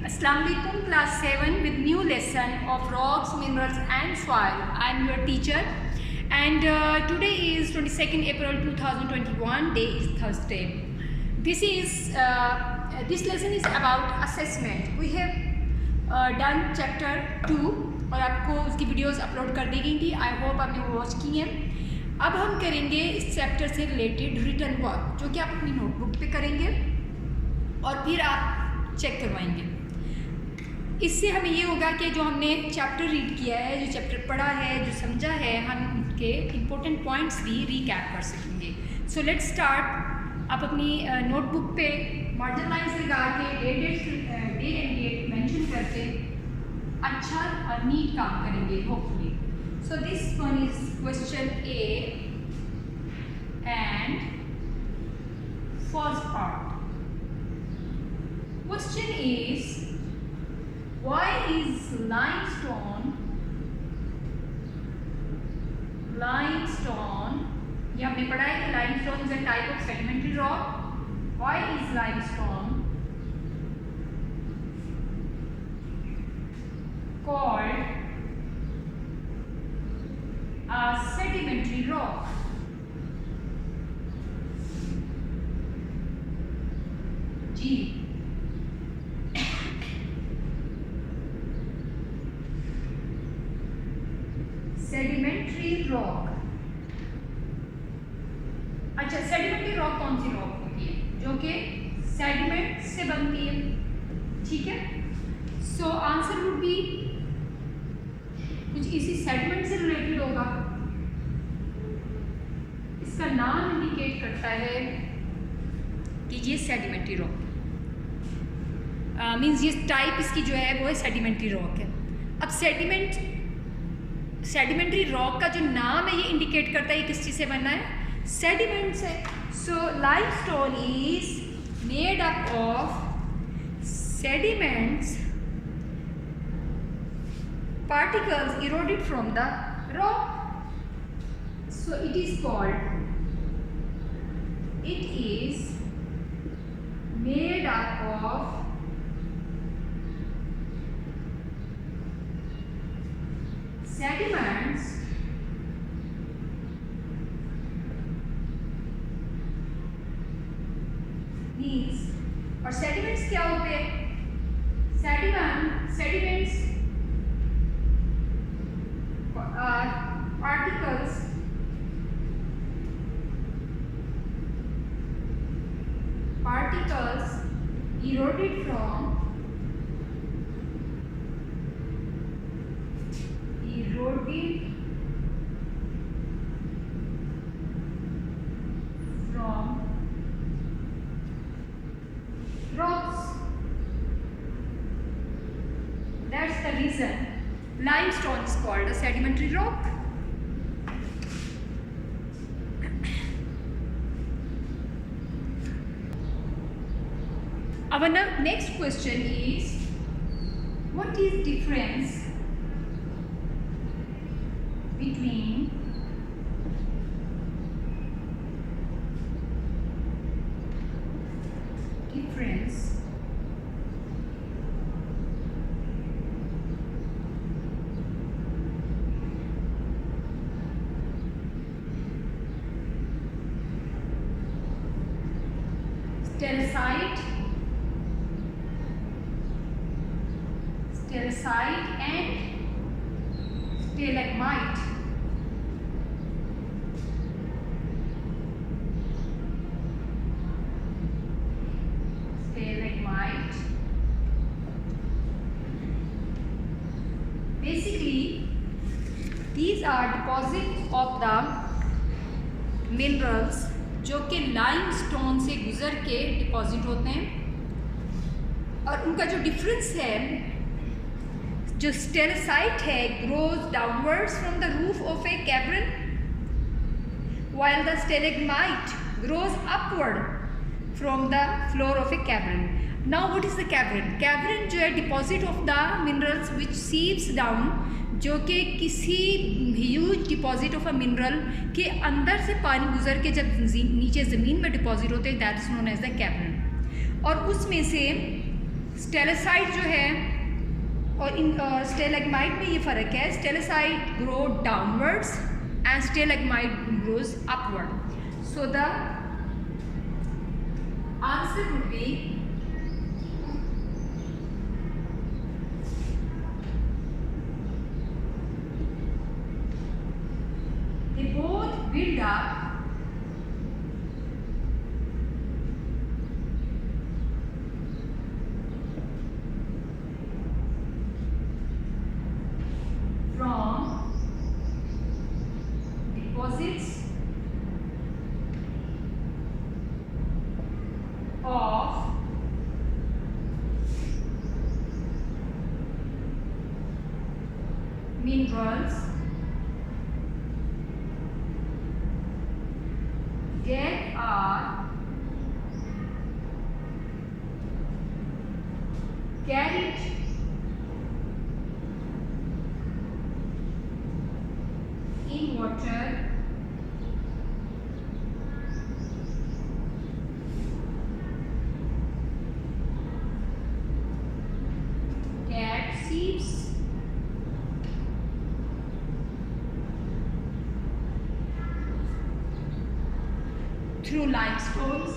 Assalamu alaikum, class 7 with new lesson of rocks, minerals and soil. I am your teacher and today is 22nd April 2021, day is Thursday. This lesson is about assessment. We have done chapter 2 और आपको उसकी videos upload कर दी गई थी. I hope आपने वो watch की हैं. अब हम करेंगे इस चैप्टर से रिलेटेड रिटन वर्क जो कि आप अपनी नोटबुक पे करेंगे और फिर आप चेक करवाएंगे. इससे हमें ये होगा कि जो हमने चैप्टर रीड किया है, जो चैप्टर पढ़ा है, जो समझा है, हम उनके इम्पोर्टेंट पॉइंट्स भी रिकैप कर सकेंगे. So let's start. आप अपनी नोटबुक पे मार्जिन लाइन्स लगा के डे एंड डेट मेंशन करके अच्छा और नीट काम करेंगे hopefully. So this one is question A and first part. Question is why is limestone ये हमने पढ़ा है कि limestone is a type of sedimentary rock. Why is limestone called a sedimentary rock? जी, सेडिमेंट्री रॉक. अच्छा, sedimentary rock कौन सी rock होती है? जो कि सेडिमेंट से बनती है. ठीक है. सो आंसर वुड बी कुछ इसी सेडिमेंट से रिलेटेड होगा. इसका नाम इंडिकेट करता है कि ये सेडिमेंट्री रॉक मीन्स ये टाइप इसकी जो है वो है सेडिमेंट्री रॉक है. अब सेडिमेंट्री रॉक का जो नाम है ये इंडिकेट करता है ये किस चीज़ से बना है? सेडिमेंट से. So limestone is made up of sediments particles eroded from the rock. So it is made up of sediments means. और sediments क्या होते हैं? Sediments are particles eroded from rocks. That's the reason limestone is called a sedimentary rock. Our next question is, what is difference between stalactite and stalagmite? Basically, these are deposits of the minerals जो कि limestone से गुजर के deposit होते हैं. और उनका जो डिफरेंस है, जो स्टेलासाइट है grows downwards from the roof of A cavern, while the stalagmite grows upward from the floor of a cavern. Now what is the cavern? Cavern जो है deposit of the minerals which sieves down, जो कि किसी huge deposit of a mineral के अंदर से पानी गुजर के जब नीचे ज़मीन में डिपॉजिट होते हैं, that is known as the cavern. और उसमें से स्टेलासाइट जो है और इन स्टेलेग्माइट में ये फ़र्क है, stalactite grow downwards and stalagmite grows upward. So the answer would be they both build up from deposits of minerals that are carried in water that seeps through limestones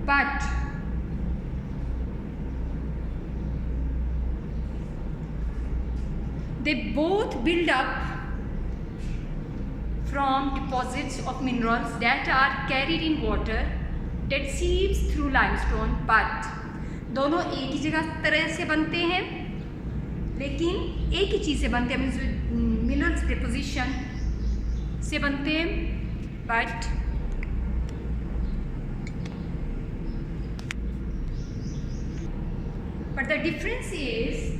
but they both build up from deposits of minerals that are carried in water that seeps through limestone, but दोनों एक ही जगह तरह से बनते हैं, लेकिन एक ही चीज़ से बनते हैं, मिनरल्स डिपोजिशन से बनते हैं, but the difference is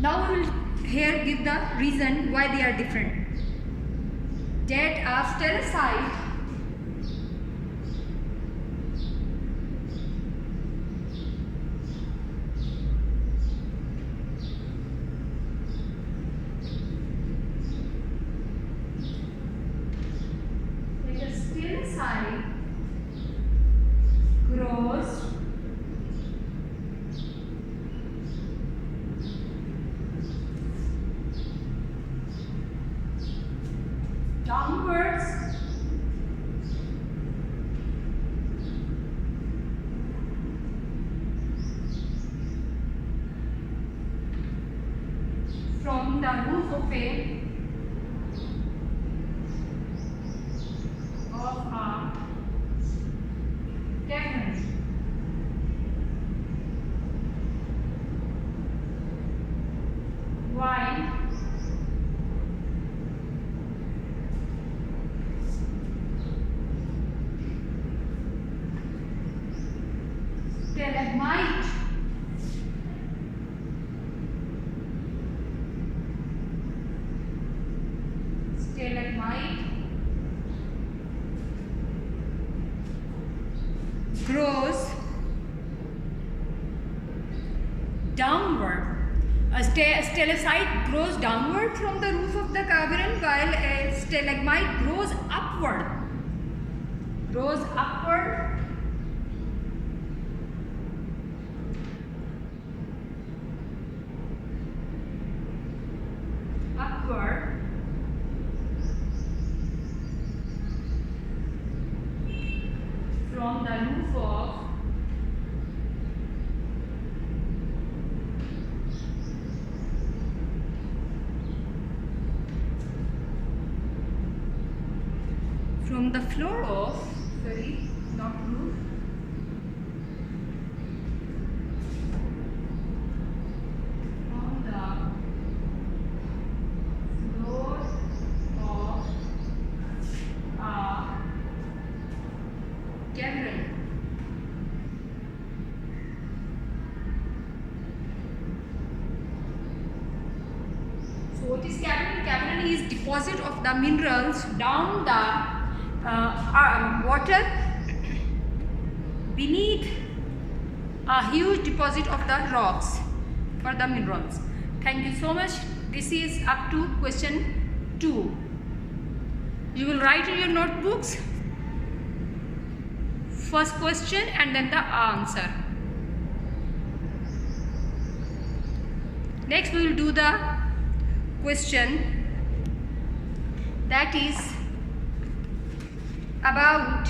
now we will here give the reason why they are different. That after a site grows downwards from the roof of a cavern. While stalagmite grows downward. A stalactite grows downward from the roof of the cavern, while a stalagmite grows upward. Grows upward. Upward. From the roof of from the floor of, sorry, not roof, on the floor of a cavern. So what is cavern? Cavern is deposit of the minerals down the water beneath a huge deposit of the rocks for the minerals. Thank you so much. This is up to question 2. You will write in your notebooks first question and then the answer. Next we will do the question that is about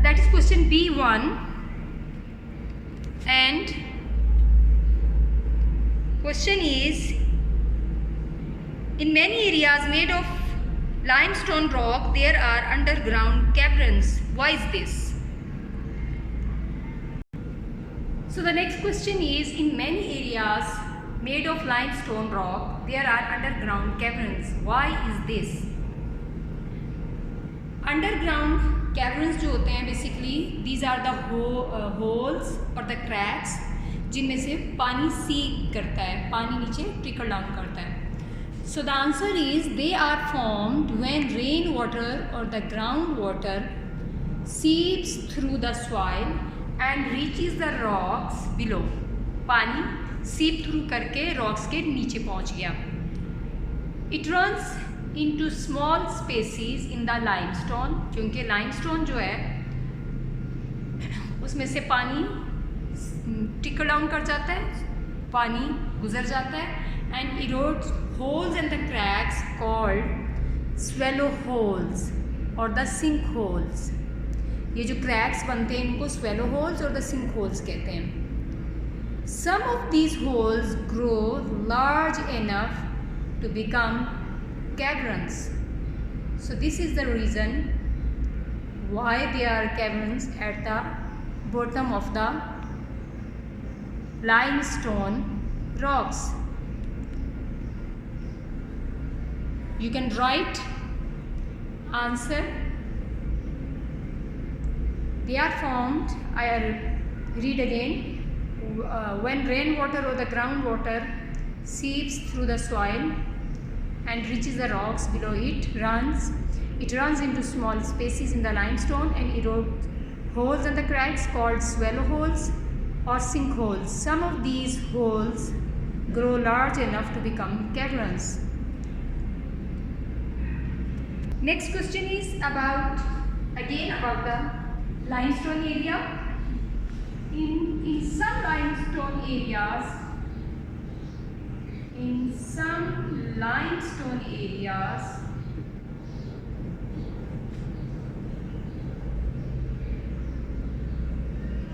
that is question B1, and question is, in many areas made of limestone rock there are underground caverns. Why is this? So the next question is, in many areas made of limestone rock there are underground caverns. Why is this? Underground caverns जो होते हैं basically these are the holes or the cracks जिनमें से पानी seek करता है, पानी नीचे trickle down करता है. So the answer is they are formed when rainwater or the groundwater seeps through the soil and reaches the rocks below. पानी seep through करके rocks के नीचे पहुँच गया. It runs into small spaces in the limestone, क्योंकि limestone जो है उसमें से पानी trickle down कर जाता है, पानी गुजर जाता है, and erodes holes in the cracks called swallow holes or the sink holes. ये जो cracks बनते हैं इनको swallow holes और the sink holes कहते हैं. Some of these holes grow large enough to become caverns. So this is the reason why there are caverns at the bottom of the limestone rocks. You can write answer. They are formed, I'll read again, when rainwater or the groundwater seeps through the soil and reaches the rocks below it runs into small spaces in the limestone and erodes holes in the cracks called swallow holes or sink holes. Some of these holes grow large enough to become caverns. Next question is about the limestone area. In some limestone areas,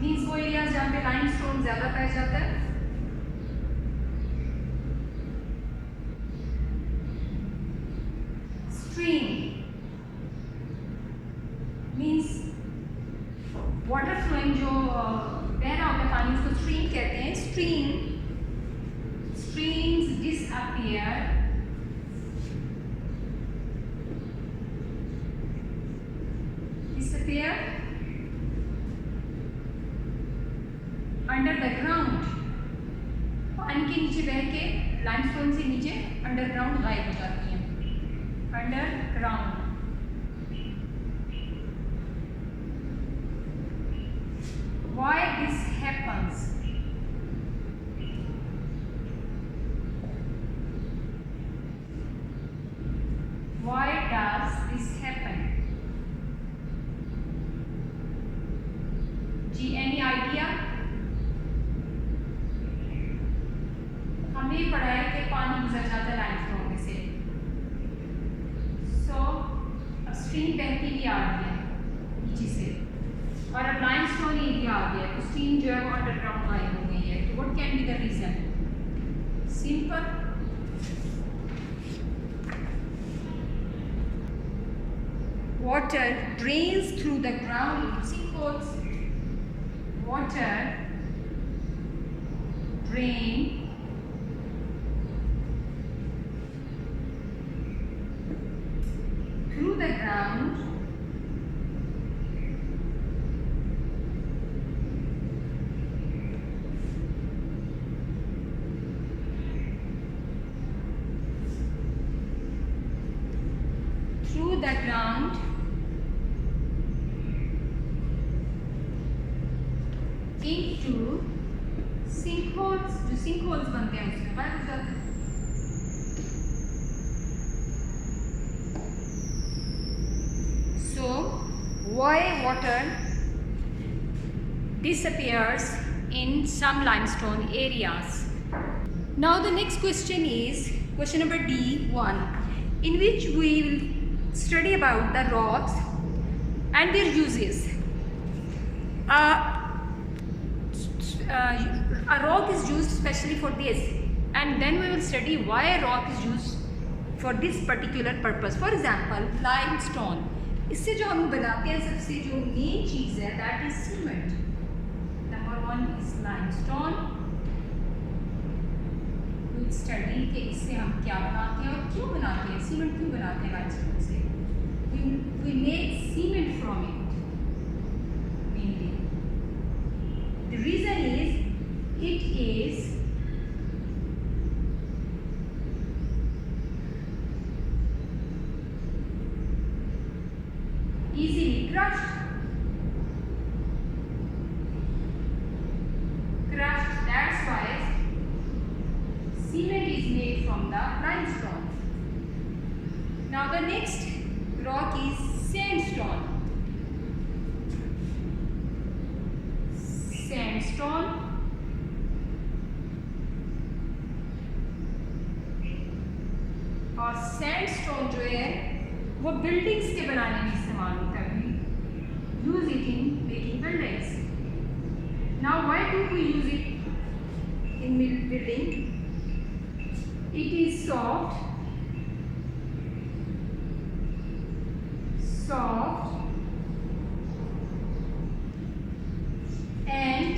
means वो areas जहाँ पे limestone ज़्यादा पाया जाता है. Stream means water flowing जो बह रहा होता है पानी, उसको स्ट्रीम कहते हैं. Streams disappear under the ground. पानी के नीचे बह के लाइमस्टोन से नीचे अंडरग्राउंड गायब हो जाती हैं. Underground. Why this happens? Why does this happen? G, any idea? हमने पढ़ा है कि पानी गुजर जाता है लाइमस्टोन में से. सो अब स्ट्रीम बहती भी आ रही है नीचे से और अब लाइमस्टोन एरिया आ गया, तो स्ट्रीम जो है वो अंडरग्राउंड गायब हो गई है. तो what can be the reason? Simple. Water drains through the ground into sinkholes. Water drain through the ground through the ground into sinkholes, जो sinkholes बनते हैं उसमें गायब हो जाते हैं। So why water disappears in some limestone areas? Now the next question is question number D1, in which we will study about the rocks and their uses. A rock is used specially for this, and then we will study why a rock is used for this particular purpose. For example, limestone. इससे जो हम बनाते हैं सबसे जो main चीज़ है that is cement. Number 1 is limestone. We will study कि इससे हम क्या बनाते हैं और क्यों बनाते हैं, सीमेंट क्यों बनाते हैं limestone से. We make cement from it mainly. The reason is it is easily crushed. That's why cement is made from the limestone. Now the next rock is sandstone. Sandstone और सैंडस्टोन जो है वो buildings के बनाने में इस्तेमाल होता है। Use it in making buildings. Now why do we use it in building? It is soft and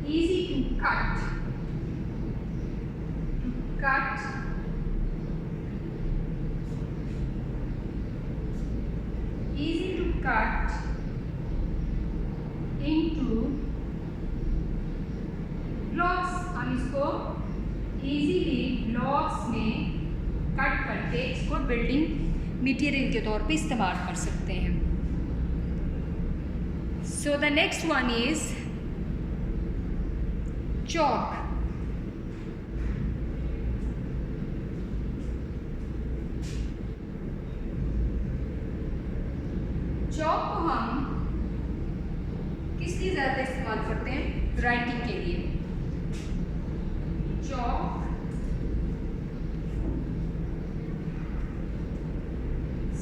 easy to cut. Easy to cut into blocks. हम इसको easily blocks में कट करके इसको बिल्डिंग मटेरियल के तौर पे इस्तेमाल कर सकते हैं। So the next one is chalk. Chalk को हम किस लिए ज़्यादा इस्तेमाल करते हैं? राइटिंग के लिए। Chalk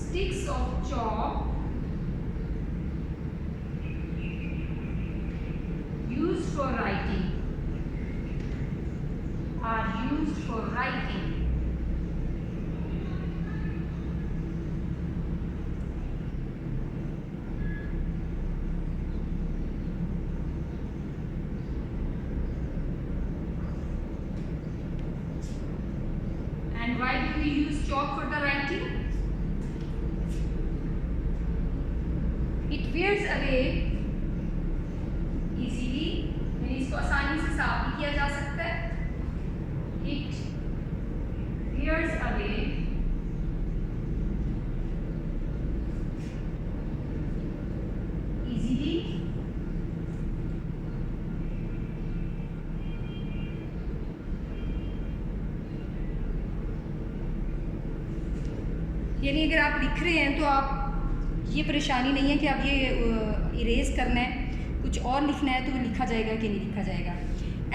sticks of chalk used for writing are used for writing. And why do we use chalk for the writing? It wears away easily. यानी इसको आसानी से साफ भी किया जा सकता है। It wears away easily. यानी अगर आप लिख रहे हैं तो आप ये परेशानी नहीं है कि आप ये इरेज करना है, कुछ और लिखना है तो वो लिखा जाएगा कि नहीं लिखा जाएगा।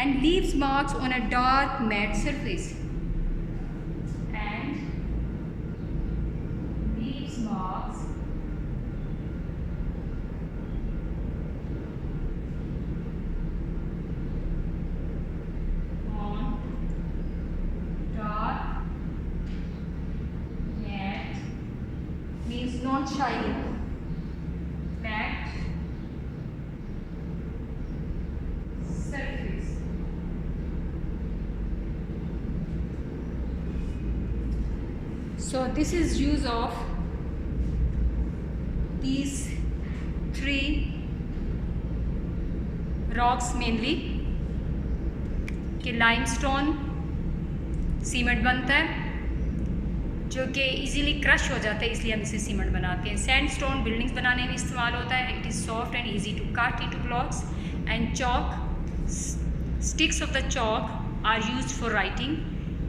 And leaves marks on a dark matte surface. And leaves marks not shining, matte surface. So this is use of these three rocks mainly कि लाइमस्टोन सीमेंट बनता है, जो कि इजीली क्रश हो जाता है, इसलिए हम इसे सीमेंट बनाते हैं। सैंडस्टोन बिल्डिंग्स बनाने में इस्तेमाल होता है। It is soft and easy to cut into blocks and chalk sticks of the chalk are used for writing.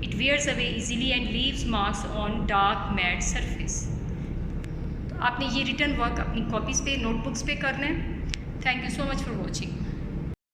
It wears away easily and leaves marks on dark matte surface. तो आपने ये written work अपनी copies पे, notebooks पे करना है। Thank you so much for watching.